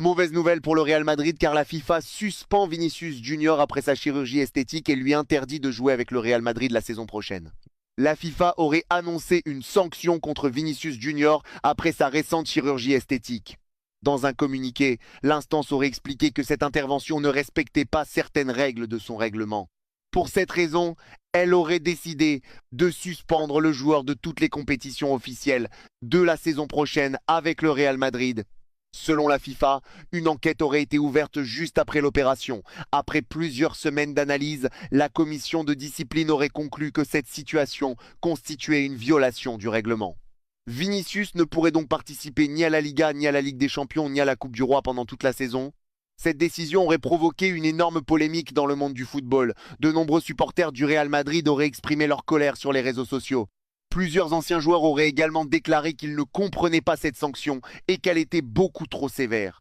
Mauvaise nouvelle pour le Real Madrid car la FIFA suspend Vinicius Junior après sa chirurgie esthétique et lui interdit de jouer avec le Real Madrid la saison prochaine. La FIFA aurait annoncé une sanction contre Vinicius Junior après sa récente chirurgie esthétique. Dans un communiqué, l'instance aurait expliqué que cette intervention ne respectait pas certaines règles de son règlement. Pour cette raison, elle aurait décidé de suspendre le joueur de toutes les compétitions officielles de la saison prochaine avec le Real Madrid. Selon la FIFA, une enquête aurait été ouverte juste après l'opération. Après plusieurs semaines d'analyse, la commission de discipline aurait conclu que cette situation constituait une violation du règlement. Vinicius ne pourrait donc participer ni à la Liga, ni à la Ligue des Champions, ni à la Coupe du Roi pendant toute la saison. Cette décision aurait provoqué une énorme polémique dans le monde du football. De nombreux supporters du Real Madrid auraient exprimé leur colère sur les réseaux sociaux. Plusieurs anciens joueurs auraient également déclaré qu'ils ne comprenaient pas cette sanction et qu'elle était beaucoup trop sévère.